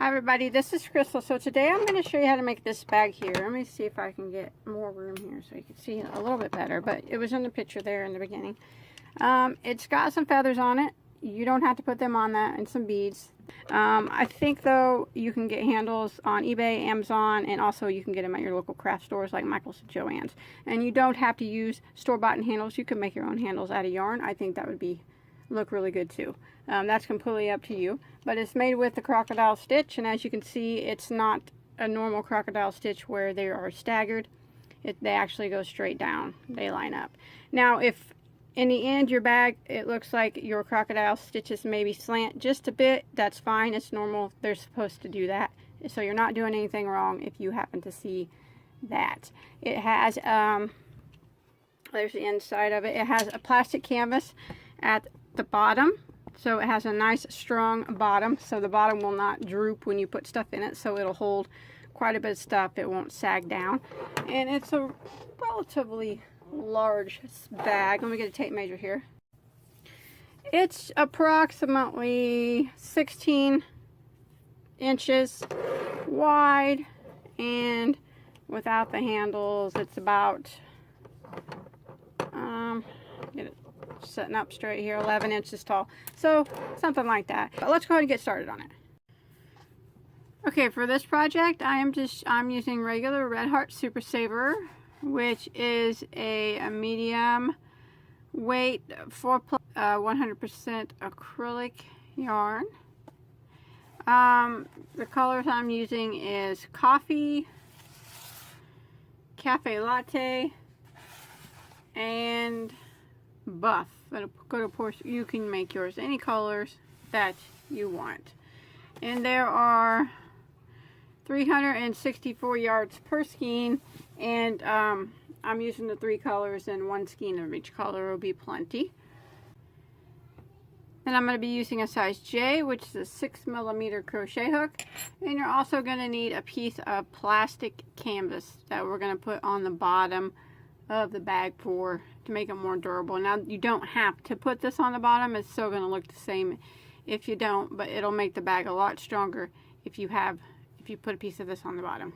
Hi everybody, this is Crystal. So today I'm going to show you how to make this bag here. Let me see if I can get more room here so you can see a little bit better, but it was in the picture there in the beginning. It's got some feathers on it. You don't have to put them on that, and some beads. I think though you can get handles on eBay, Amazon, and also you can get them at your local craft stores like Michael's and Joann's. And you don't have to use store-bought handles. You can make your own handles out of yarn. I think that would look really good too. That's completely up to you, but it's made with the crocodile stitch, and as you can see, it's not a normal crocodile stitch where they are staggered. They actually go straight down. They line up. Now if in the end your bag, it looks like your crocodile stitches maybe slant just a bit, that's fine. It's normal. They're supposed to do that, so you're not doing anything wrong if you happen to see that. It has there's the inside of it. It has a plastic canvas at the bottom, so it has a nice strong bottom, so the bottom will not droop when you put stuff in it, so it'll hold quite a bit of stuff. It won't sag down, and it's a relatively large bag. Let me get a tape measure here. It's approximately 16 inches wide, and without the handles it's about get it setting up straight here, 11 inches tall, so something like that. But let's go ahead and get started on it. Okay, for this project I'm using regular Red Heart Super Saver, which is a medium weight 100% acrylic yarn. The colors I'm using is coffee, cafe latte, and buff. Of course, you can make yours any colors that you want. And there are 364 yards per skein, and I'm using the 3 colors, and 1 skein of each color will be plenty. And I'm going to be using a size J, which is a 6mm crochet hook, and you're also going to need a piece of plastic canvas that we're going to put on the bottom of the bag to make it more durable. Now you don't have to put this on the bottom, it's still going to look the same if you don't, but it'll make the bag a lot stronger if you put a piece of this on the bottom.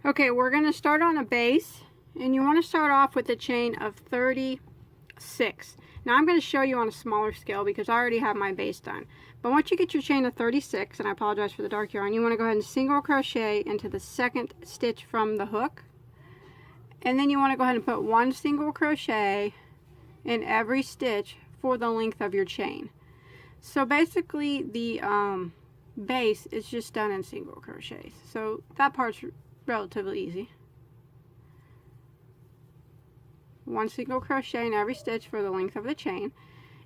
Okay, we're going to start on a base, and you want to start off with a chain of 36. Now I'm going to show you on a smaller scale because I already have my base done. But once you get your chain of 36, and I apologize for the dark yarn, you want to go ahead and single crochet into the second stitch from the hook. And then you want to go ahead and put 1 single crochet in every stitch for the length of your chain. So basically the base is just done in single crochets. So that part's relatively easy. 1 single crochet in every stitch for the length of the chain.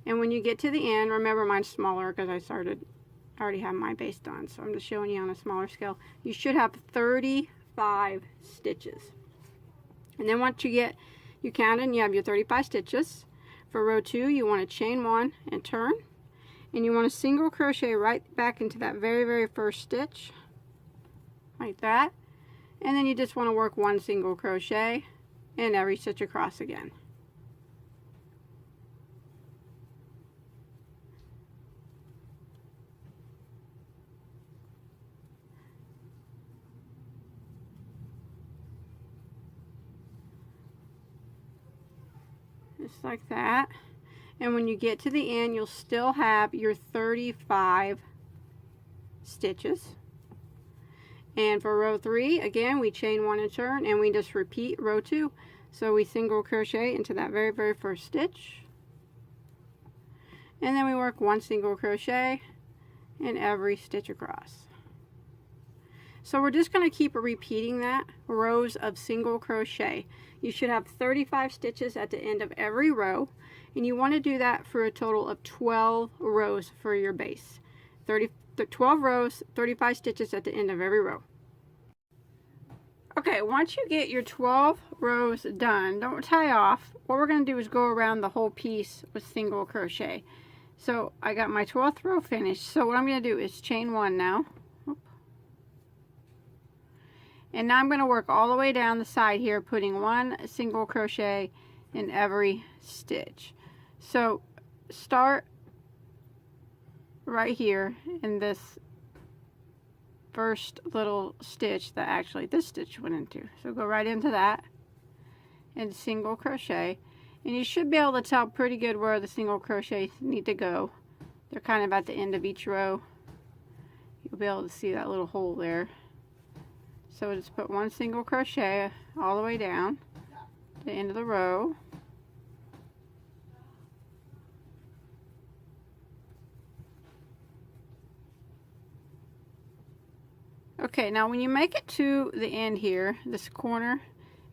And when you get to the end, remember mine's smaller because I already have my base done. So I'm just showing you on a smaller scale. You should have 35 stitches. And then once you count and you have your 35 stitches. For row 2, you want to chain 1 and turn, and you want to single crochet right back into that very first stitch, like that. And then you just want to work 1 single crochet in every stitch across again. Just like that. And when you get to the end, you'll still have your 35 stitches. And for row 3, again, we chain 1 and turn, and we just repeat row 2. So we single crochet into that very first stitch, and then we work 1 single crochet in every stitch across. So we're just going to keep repeating that, rows of single crochet. You should have 35 stitches at the end of every row, and you want to do that for a total of 12 rows for your base. 12 rows, 35 stitches at the end of every row. Okay, once you get your 12 rows done, don't tie off. What we're going to do is go around the whole piece with single crochet. So I got my 12th row finished. So what I'm going to do is chain 1 now. And now I'm going to work all the way down the side here, putting 1 single crochet in every stitch. So start right here in this first little stitch that actually this stitch went into. So go right into that and single crochet, and you should be able to tell pretty good where the single crochets need to go. They're kind of at the end of each row. You'll be able to see that little hole there. So just put one single crochet all the way down to the end of the row. Okay, now when you make it to the end here, this corner,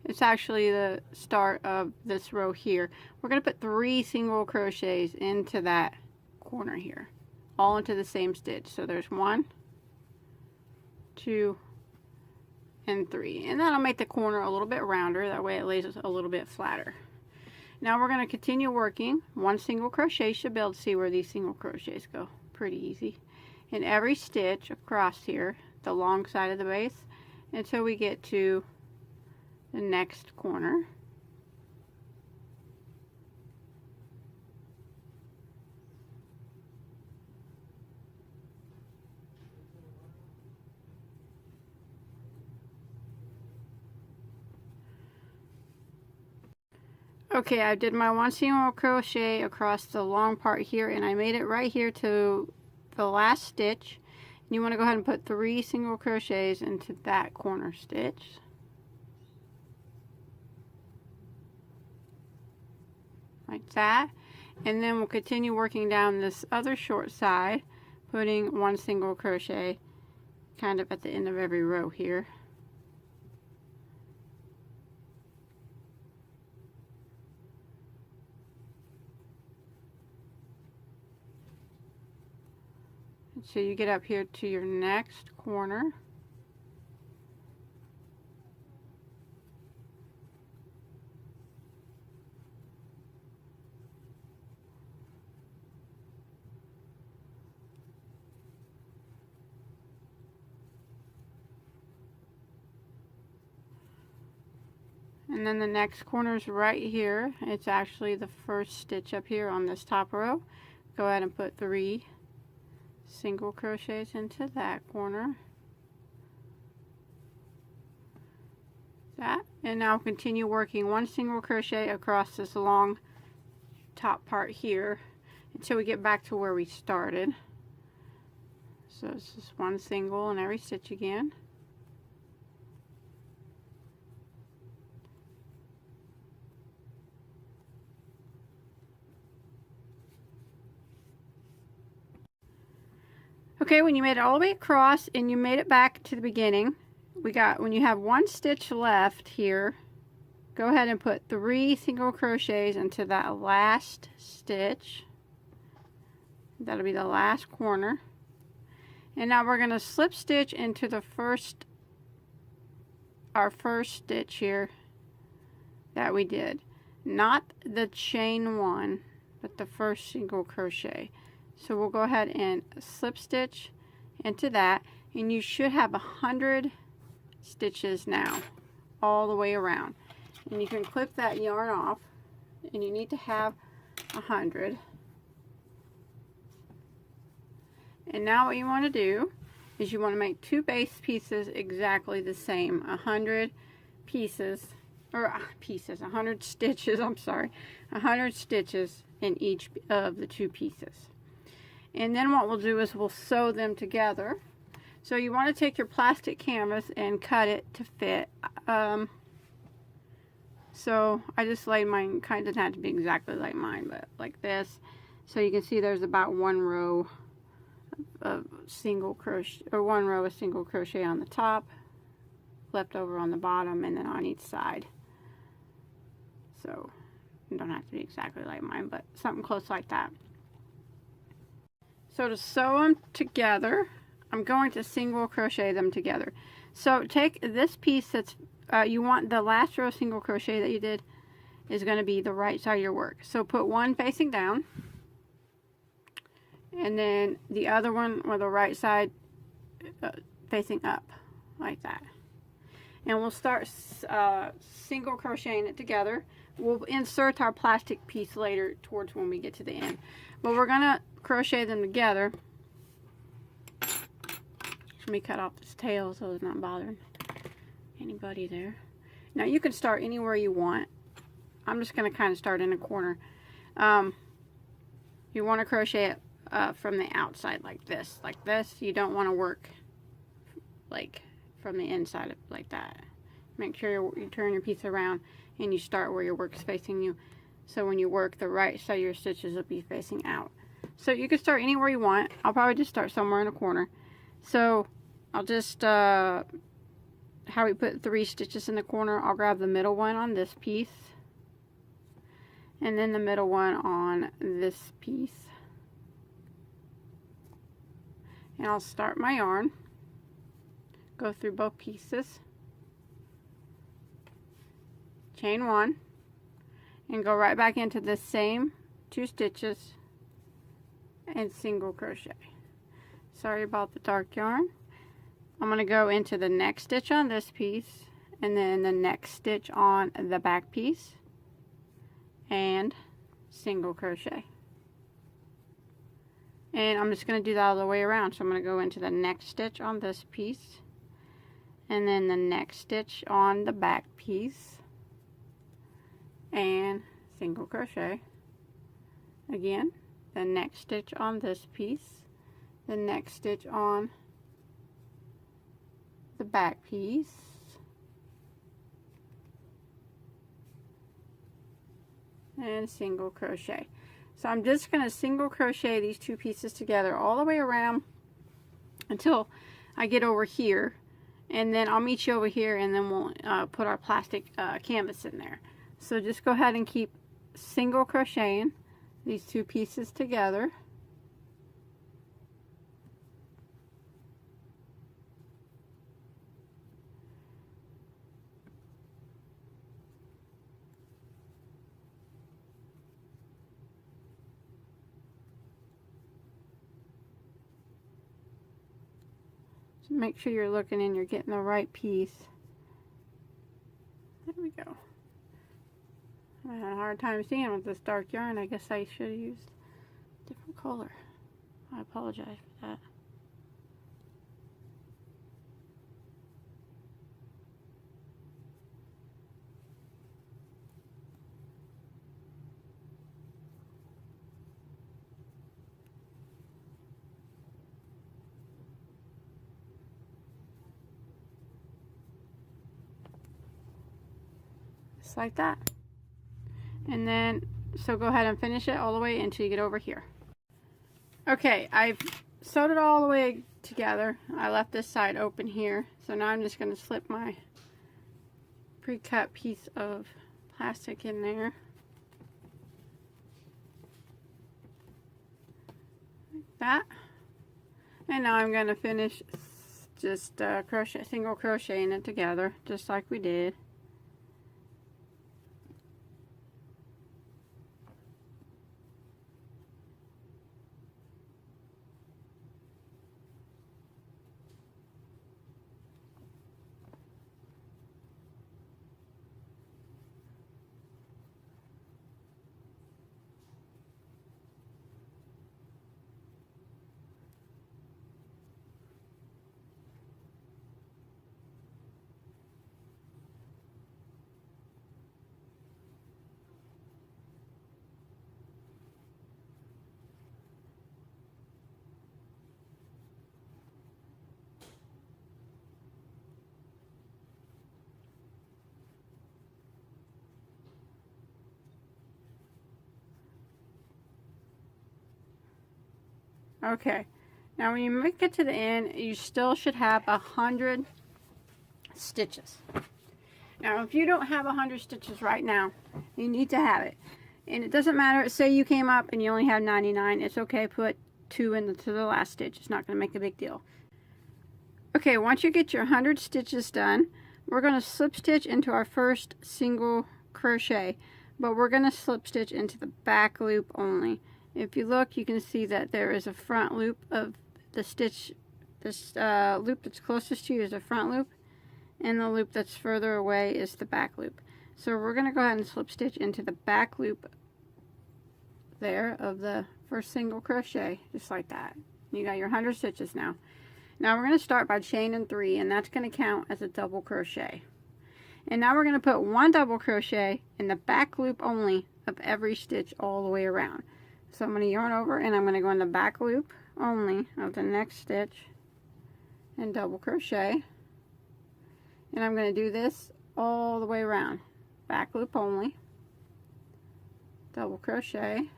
it's actually the start of this row here. We're going to put 3 single crochets into that corner here, all into the same stitch. So there's 1, 2, and 3. And that'll make the corner a little bit rounder. That way it lays a little bit flatter. Now we're going to continue working. 1 single crochet. You should be able to see where these single crochets go. Pretty easy. In every stitch across here, the long side of the base, until we get to the next corner. Okay, I did my 1 single crochet across the long part here, and I made it right here to the last stitch. You want to go ahead and put 3 single crochets into that corner stitch. Like that. And then we'll continue working down this other short side, putting 1 single crochet kind of at the end of every row here. So you get up here to your next corner. And then the next corner is right here. It's actually the first stitch up here on this top row. Go ahead and put 3 single crochets into that corner. That, and now continue working 1 single crochet across this long top part here until we get back to where we started. So it's just 1 single in every stitch again. Okay, when you made it all the way across and you made it back to the beginning, when you have 1 stitch left here, go ahead and put 3 single crochets into that last stitch. That'll be the last corner. And now we're going to slip stitch into our first stitch here that we did. Not the chain 1, but the first single crochet. So we'll go ahead and slip stitch into that, and you should have 100 stitches now all the way around. And you can clip that yarn off, and you need to have 100. And now what you want to do is you want to make 2 base pieces exactly the same. 100 pieces, or 100 stitches, I'm sorry. 100 stitches in each of the 2 pieces. And then what we'll do is we'll sew them together. So you want to take your plastic canvas and cut it to fit. So I just laid mine, kind of doesn't have to be exactly like mine, but like this. So you can see there's about 1 row of single crochet, or 1 row of single crochet on the top, left over on the bottom, and then on each side. So it don't have to be exactly like mine, but something close like that. So to sew them together, I'm going to single crochet them together. So take this piece that's, you want the last row of single crochet that you did is going to be the right side of your work. So put 1 facing down, and then the other one with the right side facing up, like that. And we'll start single crocheting it together. We'll insert our plastic piece later towards when we get to the end. But we're going to crochet them together Let me cut off this tail so it's not bothering anybody there. Now you can start anywhere you want. I'm just going to kind of start in a corner. You want to crochet it from the outside like this. Like this. You don't want to work like from the inside like that. Make sure you turn your piece around and you start where your work is facing you. So when you work, the right side of your stitches will be facing out. So you can start anywhere you want. I'll probably just start somewhere in a corner. So I'll just, how we put 3 stitches in the corner, I'll grab the middle one on this piece. And then the middle one on this piece. And I'll start my yarn. Go through both pieces. Chain 1. And go right back into the same 2 stitches. And single crochet. Sorry about the dark yarn. I'm going to go into the next stitch on this piece. And then the next stitch on the back piece. And single crochet. And I'm just going to do that all the way around. So I'm going to go into the next stitch on this piece. And then the next stitch on the back piece. And single crochet. Again, the next stitch on this piece. The next stitch on the back piece. And single crochet. So I'm just going to single crochet these 2 pieces together all the way around until I get over here, and then I'll meet you over here, and then we'll put our plastic canvas in there. So just go ahead and keep single crocheting these 2 pieces together. So make sure you're looking and you're getting the right piece. There we go. I had a hard time seeing with this dark yarn. I guess I should have used a different color. I apologize for that. Just like that. And then, so go ahead and finish it all the way until you get over here. Okay, I've sewed it all the way together. I left this side open here. So now I'm just going to slip my pre-cut piece of plastic in there. Like that. And now I'm going to finish just single crocheting it together, just like we did. Okay, now when you make it to the end, you still should have 100 stitches. Now if you don't have 100 stitches right now, you need to have it. And it doesn't matter, say you came up and you only have 99, it's okay, put 2 into the last stitch. It's not going to make a big deal. Okay, once you get your 100 stitches done, we're going to slip stitch into our first single crochet, but we're going to slip stitch into the back loop only. If you look, you can see that there is a front loop of the stitch. This loop that's closest to you is the front loop, and the loop that's further away is the back loop. So we're going to go ahead and slip stitch into the back loop there of the first single crochet, just like that. You got your 100 stitches now. Now we're going to start by chaining 3, and that's going to count as a double crochet. And now we're going to put 1 double crochet in the back loop only of every stitch all the way around. So I'm going to yarn over, and I'm going to go in the back loop only of the next stitch and double crochet. And I'm going to do this all the way around. Back loop only, double crochet,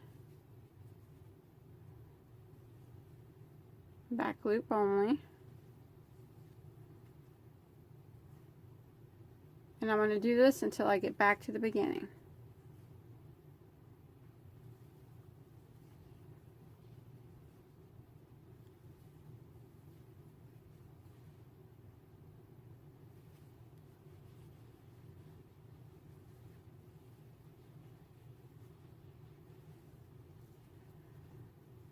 back loop only, and I'm going to do this until I get back to the beginning.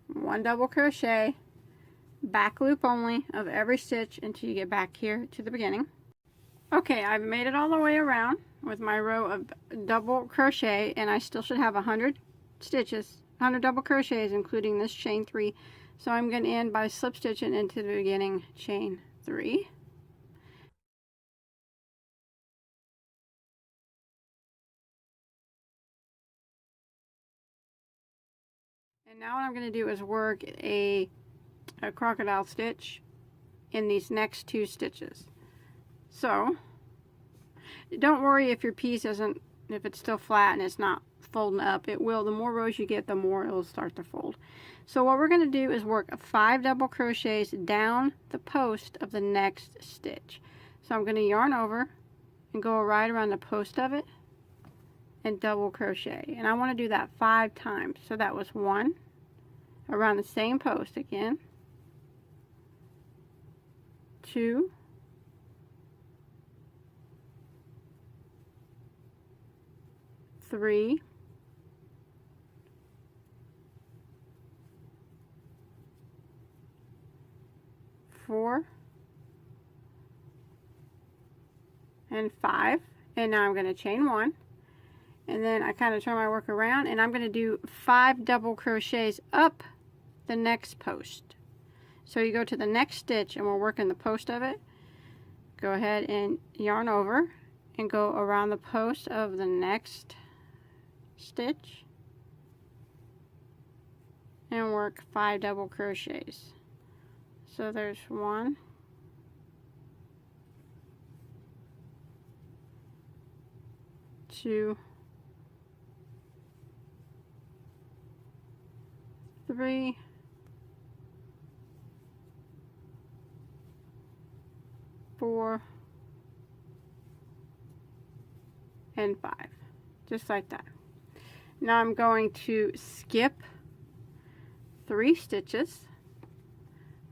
One double crochet, back loop only of every stitch until you get back here to the beginning. Okay, I've made it all the way around with my row of double crochet, and I still should have 100 stitches, 100 double crochets, including this chain 3. So I'm going to end by slip stitching into the beginning chain 3. And now what I'm going to do is work a crocodile stitch in these next 2 stitches. So don't worry if your piece isn't, if it's still flat and it's not folding up. It will. The more rows you get, the more it'll start to fold. So what we're going to do is work 5 double crochets down the post of the next stitch. So I'm going to yarn over and go right around the post of it and double crochet, and I want to do that 5 times. So that was 1 around the same post again, 2, 3, 4, and 5. And now I'm going to chain 1, and then I kind of turn my work around, and I'm going to do 5 double crochets up the next post. So you go to the next stitch, and we're working the post of it. Go ahead and yarn over and go around the post of the next stitch and work 5 double crochets. So there's 1, 2, 3, 4, and 5, just like that. Now I'm going to skip 3 stitches,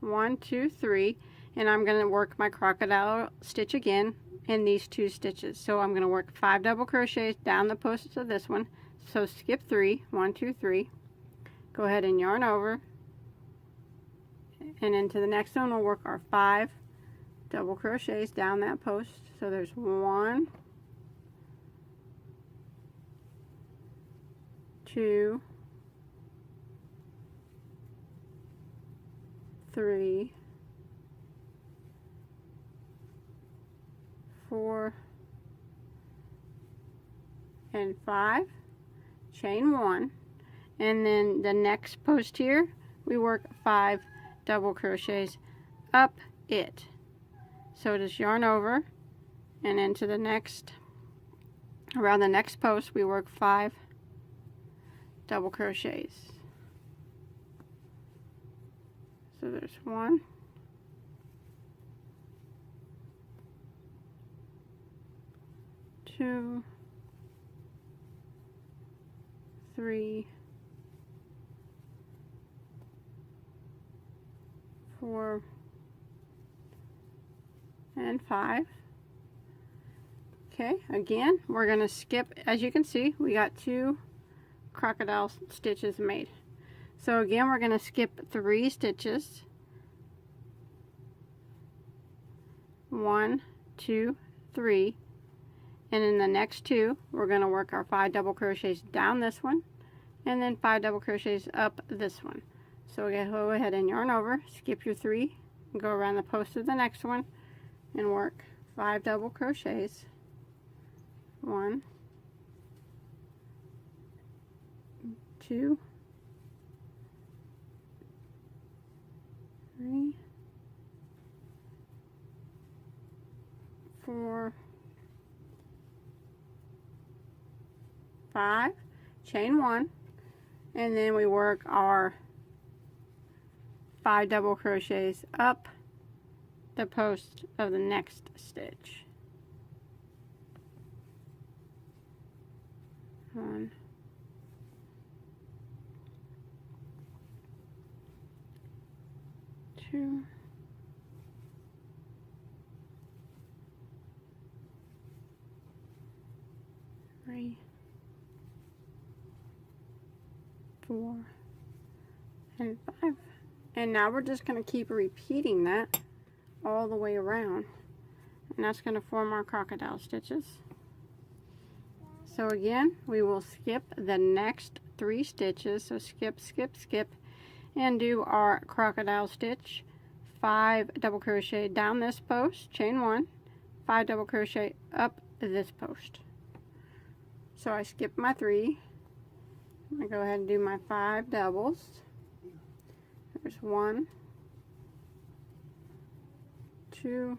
1, 2, 3, and I'm going to work my crocodile stitch again in these 2 stitches. So I'm going to work 5 double crochets down the posts of this one. So skip 3, 1, 2, 3. Go ahead and yarn over, and into the next one we'll work our 5 double crochets down that post. So there's 1, 2, 3, 4, and 5. Chain 1, and then the next post here we work 5 double crochets up it. So just yarn over and into the next, around the next post we work 5 double crochets. So there's 1, 2, 3, 4, and 5. Okay, again we're going to skip, as you can see we got 2 crocodile stitches made. So again we're going to skip 3 stitches, 1, 2, 3, and in the next 2 we're going to work our 5 double crochets down this one and then 5 double crochets up this one. So we go ahead and yarn over, skip your 3, go around the post of the next one and work 5 double crochets. 1, 2, 3, 4, 5, chain 1, and then we work our 5 double crochets up the post of the next stitch. 1, 2, 3, 4, and 5. And now we're just going to keep repeating that all the way around, and that's going to form our crocodile stitches. So again, we will skip the next 3 stitches, so skip, skip, skip, and do our crocodile stitch, 5 double crochet down this post, chain 1, 5 double crochet up this post. So I skip my 3, I'm going to go ahead and do my 5 doubles. There's 1, 2,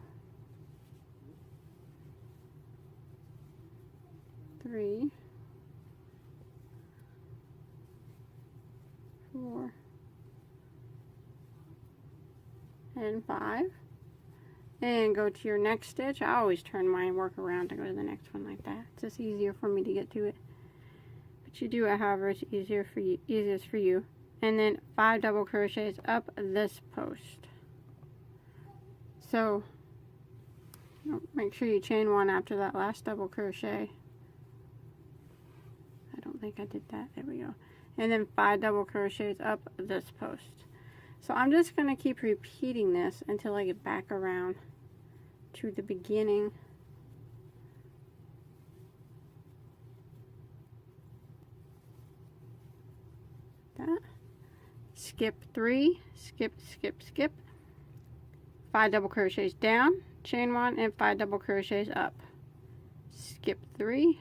3, 4, and 5, and go to your next stitch. I always turn my work around to go to the next one like that. It's just easier for me to get to it, but you do it however it's easiest for you. And then 5 double crochets up this post. So make sure you chain 1 after that last double crochet. I don't think I did that. There we go. And then 5 double crochets up this post. So I'm just going to keep repeating this until I get back around to the beginning. That. Skip 3, skip, skip, skip, 5 double crochets down, chain 1, and 5 double crochets up. Skip 3,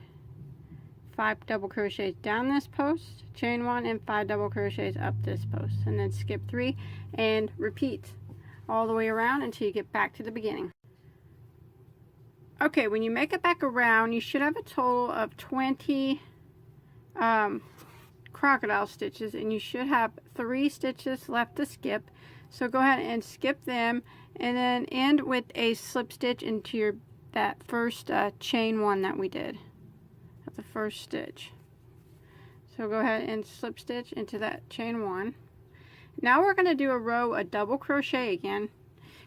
5 double crochets down this post, chain 1, and 5 double crochets up this post, and then skip 3 and repeat all the way around until you get back to the beginning. Okay, when you make it back around, you should have a total of 20 crocodile stitches, and you should have 3 stitches left to skip. So go ahead and skip them, and then end with a slip stitch into that first chain 1 that we did at the first stitch. So go ahead and slip stitch into that chain 1. Now we're going to do a row of double crochet again,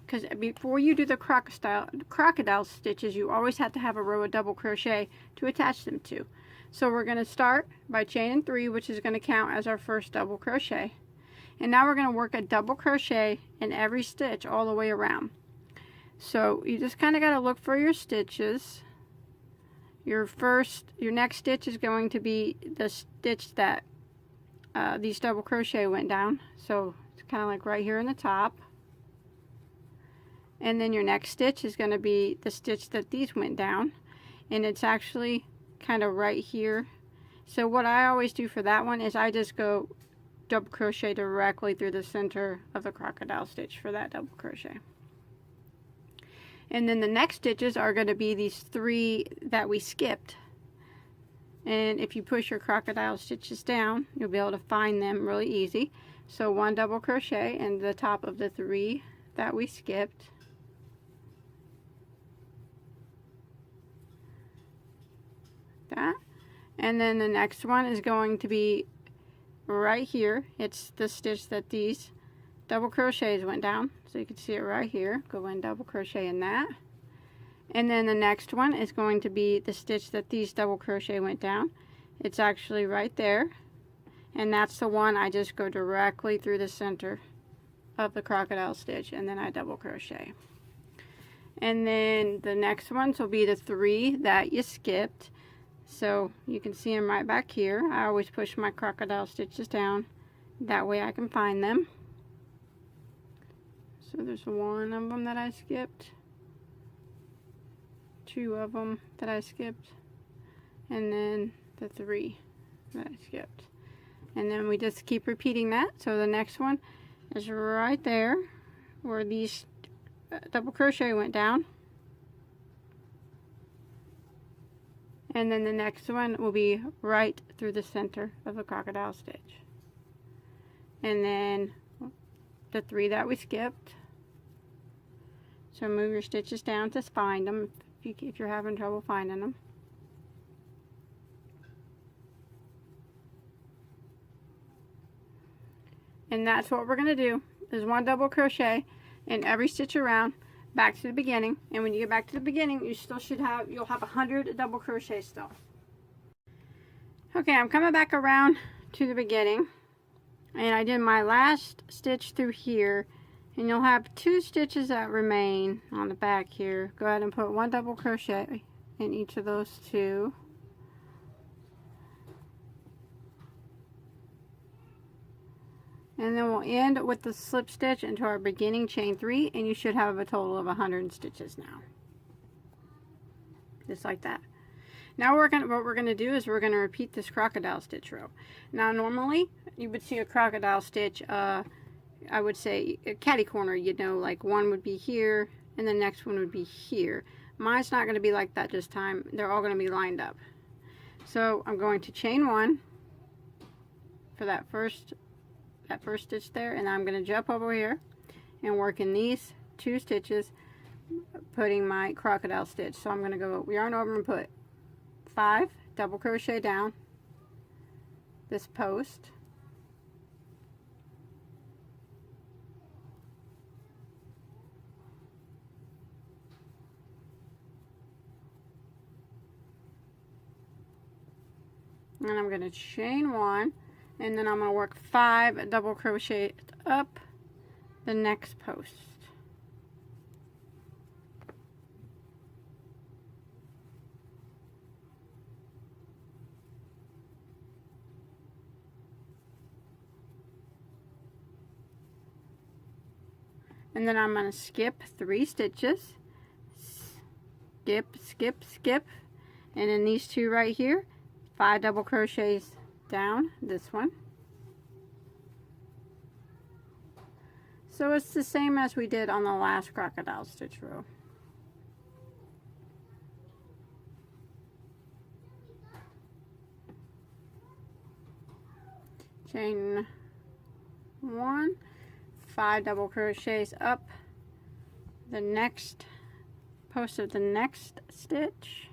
because before you do the crocodile stitches, you always have to have a row of double crochet to attach them to. So we're going to start by chaining 3, which is going to count as our first double crochet. And now we're going to work a double crochet in every stitch all the way around. So you just kind of got to look for your stitches. Your next stitch is going to be the stitch that these double crochet went down. So it's kind of like right here in the top. And then your next stitch is going to be the stitch that these went down. And it's actually kind of right here. So what I always do for that one is I just go double crochet directly through the center of the crocodile stitch for that double crochet. And then the next stitches are going to be these 3 that we skipped. And if you push your crocodile stitches down, you'll be able to find them really easy. So 1 double crochet in the top of the 3 that we skipped. That. And then the next one is going to be right here. It's the stitch that these double crochets went down, so you can see it right here. Go in double crochet in that. And then the next one is going to be the stitch that these double crochet went down. It's actually right there, and that's the one I just go directly through the center of the crocodile stitch, and then I double crochet. And then the next ones will be the 3 that you skipped. So you can see them right back here. I always push my crocodile stitches down, that way I can find them. So there's one of them that I skipped, two of them that I skipped, and then the three that I skipped. And then we just keep repeating that. So the next one is right there where these double crochet went down. And then the next one will be right through the center of the crocodile stitch. And then the three that we skipped. So move your stitches down to find them if you're having trouble finding them. And that's what we're going to do, is one double crochet in every stitch around back to the beginning. And when you get back to the beginning, you still should have, you'll have 100 double crochet still. Okay, I'm coming back around to the beginning, and I did my last stitch through here, and you'll have 2 stitches that remain on the back here. Go ahead and put one double crochet in each of those 2. And then we'll end with the slip stitch into our beginning chain 3, and you should have a total of 100 stitches now. Just like that. Now what we're gonna do is we're gonna repeat this crocodile stitch row. Now normally you would see a crocodile stitch, I would say a catty corner, you know, like one would be here and the next one would be here. Mine's not gonna be like that this time. They're all gonna be lined up. So I'm going to chain 1 for that first stitch there, and I'm going to jump over here and work in these 2 stitches, putting my crocodile stitch. So I'm going to go yarn over and put 5 double crochet down this post, and I'm going to chain 1, and then I'm going to work 5 double crochet up the next post. And then I'm going to skip 3 stitches, skip, skip, skip, and in these 2 right here, 5 double crochets down this one. So it's the same as we did on the last crocodile stitch row. Chain 1, 5 double crochets up the next post of the next stitch.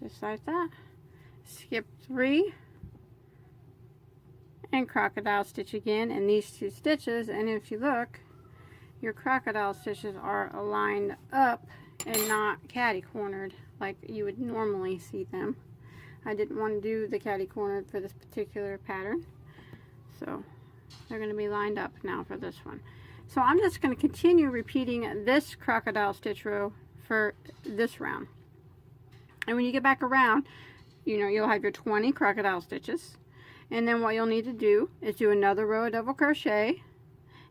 Just like that. Skip 3 and crocodile stitch again in these 2 stitches, and if you look, your crocodile stitches are aligned up and not catty cornered like you would normally see them. I didn't want to do the catty cornered for this particular pattern, so they're going to be lined up now for this one. So I'm just going to continue repeating this crocodile stitch row for this round. And when you get back around, you know, you'll have your 20 crocodile stitches. And then what you'll need to do is do another row of double crochet,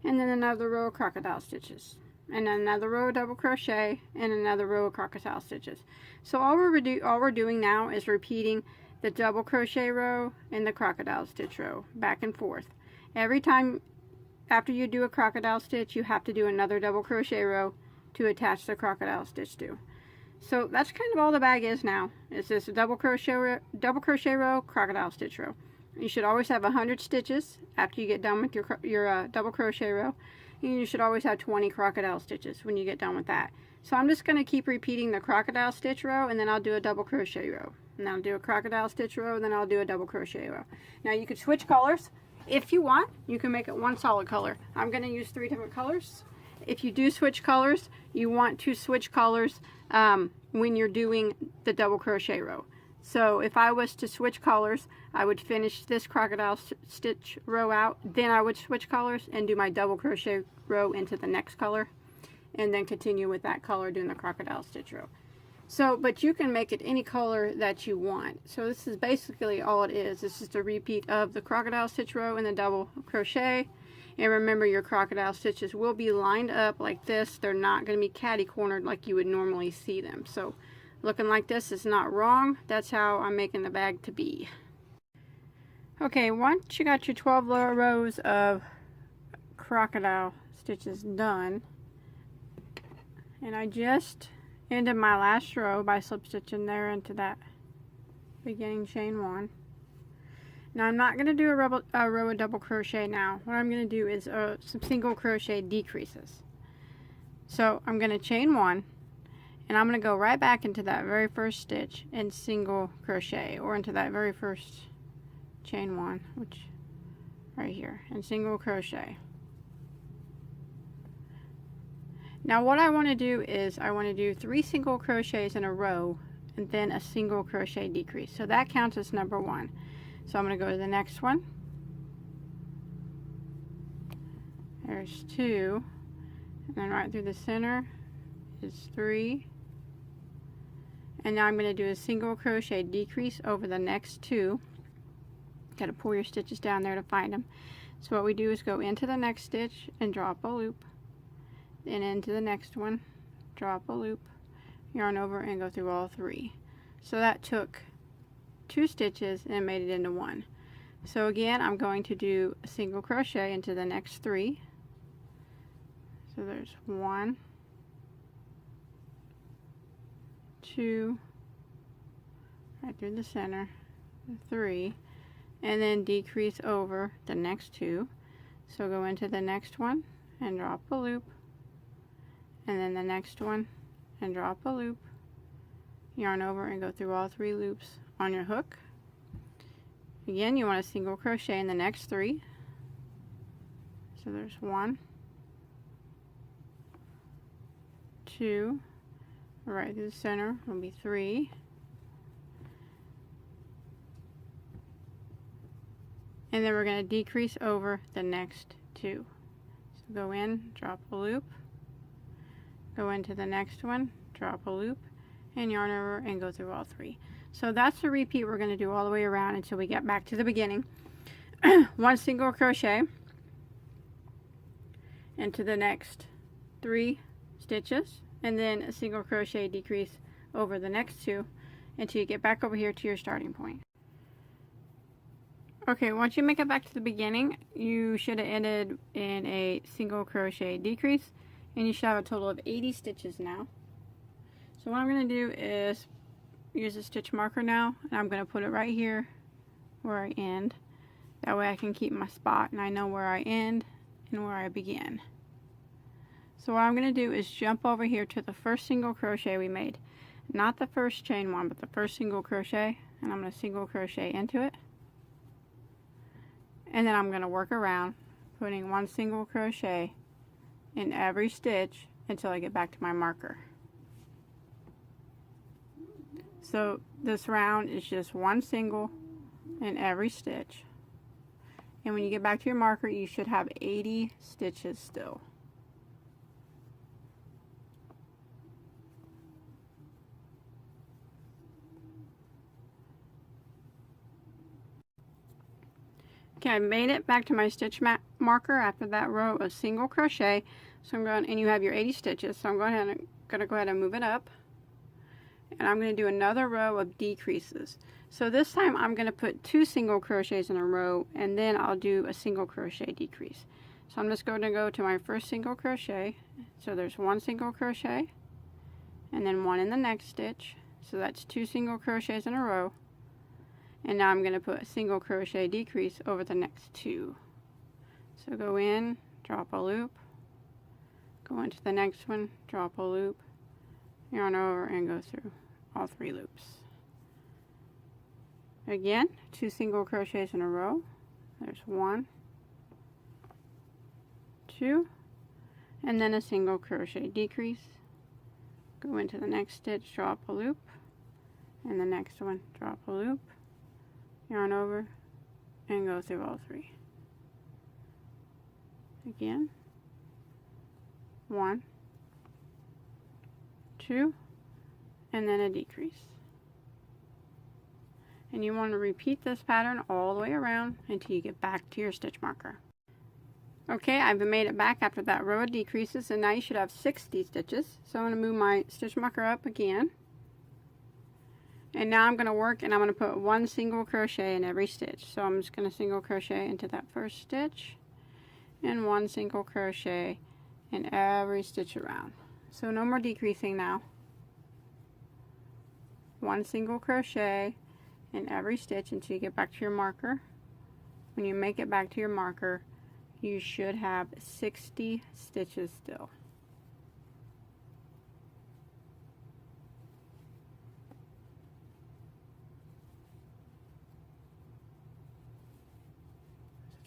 and then another row of crocodile stitches, and another row of double crochet, and another row of crocodile stitches. So all we're doing now is repeating the double crochet row and the crocodile stitch row back and forth. Every time after you do a crocodile stitch, you have to do another double crochet row to attach the crocodile stitch to. So that's kind of all the bag is now. It's this double crochet row, crocodile stitch row. You should always have 100 stitches after you get done with your double crochet row. And you should always have 20 crocodile stitches when you get done with that. So I'm just going to keep repeating the crocodile stitch row, and then I'll do a double crochet row. And I'll do a crocodile stitch row, and then I'll do a double crochet row. Now you could switch colors if you want. You can make it one solid color. I'm going to use 3 different colors. if you do switch colors, you want to switch colors when you're doing the double crochet row. So if I was to switch colors, I would finish this crocodile stitch row out, then I would switch colors and do my double crochet row into the next color, and then continue with that color doing the crocodile stitch row. So, but you can make it any color that you want. So this is basically all it is. This is a repeat of the crocodile stitch row and the double crochet. And remember, your crocodile stitches will be lined up like this. They're not going to be catty cornered like you would normally see them. So looking like this is not wrong. That's how I'm making the bag to be. Okay, once you got your 12 rows of crocodile stitches done, and I just ended my last row by slip stitching there into that beginning chain 1. Now I'm not going to do a row of double crochet now. What I'm going to do is some single crochet decreases. So I'm going to chain 1, and I'm going to go right back into that very first stitch and single crochet, or into that very first chain 1, which right here, and single crochet. Now what I want to do is I want to do 3 single crochets in a row and then a single crochet decrease. So that counts as number 1. So I'm going to go to the next one. There's 2, and then right through the center is 3. And now I'm going to do a single crochet decrease over the next 2. Got to pull your stitches down there to find them. So what we do is go into the next stitch and drop a loop, then into the next one, drop a loop, yarn over, and go through all 3. So that took 2 stitches and made it into 1. So again, I'm going to do a single crochet into the next 3. So there's 1, 2, right through the center, 3, and then decrease over the next 2. So go into the next one and drop a loop, and then the next one and drop a loop, yarn over, and go through all 3 loops on your hook. Again, you want a single crochet in the next 3. So there's 1, 2, right through the center will be 3, and then we're going to decrease over the next 2. So go in, drop a loop, go into the next one, drop a loop, and yarn over and go through all 3. So that's the repeat we're going to do all the way around until we get back to the beginning. 1 single crochet into the next 3 stitches, and then a single crochet decrease over the next 2 until you get back over here to your starting point. Okay, once you make it back to the beginning, you should have ended in a single crochet decrease, and you should have a total of 80 stitches now. So what I'm going to do is use a stitch marker now, and I'm going to put it right here where I end. That way I can keep my spot and I know where I end and where I begin. So what I'm going to do is jump over here to the first single crochet we made. Not the first chain 1, but the first single crochet, and I'm going to single crochet into it. And then I'm going to work around, putting 1 single crochet in every stitch until I get back to my marker. So this round is just 1 single in every stitch. And when you get back to your marker, you should have 80 stitches still. Okay, I made it back to my stitch marker after that row of single crochet. So I'm going, and you have your 80 stitches. So I'm going to go ahead and move it up. And I'm going to do another row of decreases. So this time I'm going to put 2 single crochets in a row, and then I'll do a single crochet decrease. So I'm just going to go to my first single crochet. So there's 1 single crochet, and then 1 in the next stitch. So that's 2 single crochets in a row. And now I'm going to put a single crochet decrease over the next 2. So go in, drop a loop, go into the next one, drop a loop, yarn over, and go through all 3 loops. Again, 2 single crochets in a row. There's 1, 2, and then a single crochet decrease. Go into the next stitch, draw up a loop, and the next one, drop a loop, yarn over, and go through all 3. Again, 1, 2, and then a decrease. And you want to repeat this pattern all the way around until you get back to your stitch marker. Okay, I've made it back after that row of decreases, and now you should have 60 stitches. So I'm going to move my stitch marker up again. And now I'm going to work, and I'm going to put 1 single crochet in every stitch. So I'm just going to single crochet into that first stitch, and 1 single crochet in every stitch around. So no more decreasing now. 1 single crochet in every stitch until you get back to your marker. When you make it back to your marker, you should have 60 stitches still.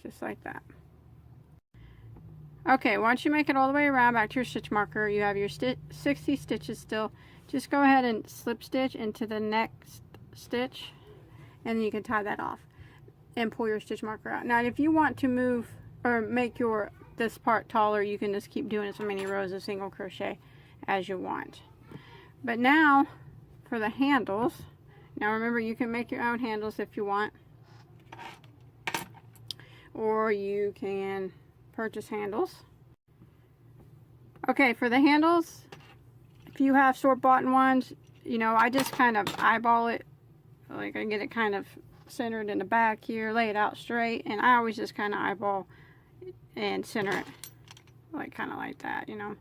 Just like that. Okay, once you make it all the way around back to your stitch marker, you have your 60 stitches still. Just go ahead and slip stitch into the next stitch, and then you can tie that off and pull your stitch marker out. Now if you want to move or make this part taller, you can just keep doing as many rows of single crochet as you want. But now for the handles, now remember, you can make your own handles if you want, or you can purchase handles. Okay, for the handles, if you have store-bought ones, you know, I just kind of eyeball it, like I get it kind of centered in the back here, lay it out straight, and I always just kind of eyeball and center it, like kind of like that, you know,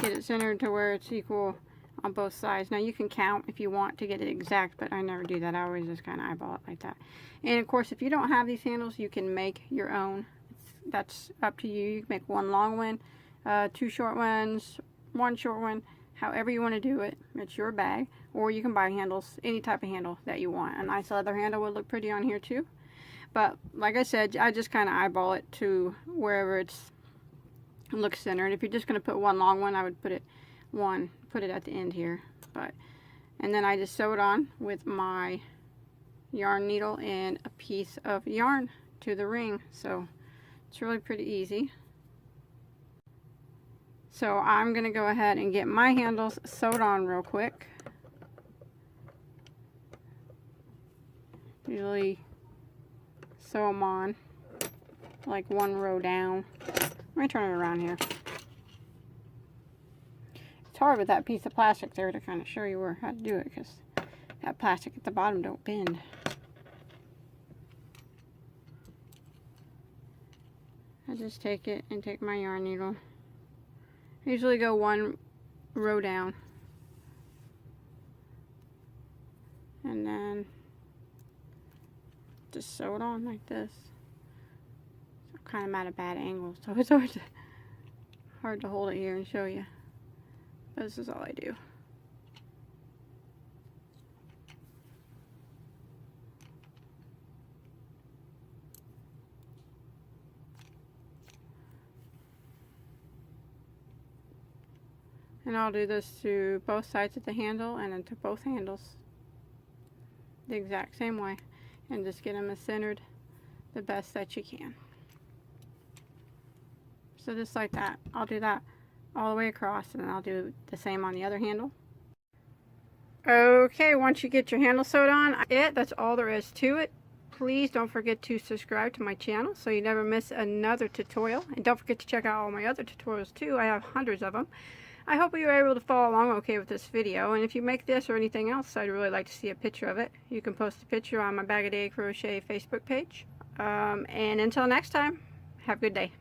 get it centered to where it's equal on both sides. Now you can count if you want to get it exact, but I never do that. I always just kind of eyeball it like that. And of course, if you don't have these handles, you can make your own. That's up to you. You can make 1 long one, 2 short ones, 1 short one, however you want to do it. It's your bag. Or you can buy handles, any type of handle that you want. A nice leather handle would look pretty on here too. But like I said, I just kind of eyeball it to wherever it looks centered. If you're just going to put 1 long one, I would put it at the end here. And then I just sew it on with my yarn needle and a piece of yarn to the ring. So it's really pretty easy. So I'm going to go ahead and get my handles sewed on real quick. Usually sew them on like 1 row down. Let me turn it around here. It's hard with that piece of plastic there to kind of show you how to do it, because that plastic at the bottom don't bend. I just take it and take my yarn needle. I usually go 1 row down, and then just sew it on like this. I'm kind of at a bad angle, so it's hard to hold it here and show you. But this is all I do. And I'll do this to both sides of the handle and into both handles the exact same way, and just get them as centered the best that you can. So just like that. I'll do that all the way across, and then I'll do the same on the other handle. Okay, once you get your handle sewed on, that's all there is to it. Please don't forget to subscribe to my channel so you never miss another tutorial, and don't forget to check out all my other tutorials too. I have hundreds of them. I hope you were able to follow along okay with this video, and if you make this or anything else, I'd really like to see a picture of it. You can post a picture on my Bagoday Crochet Facebook page. And until next time, have a good day.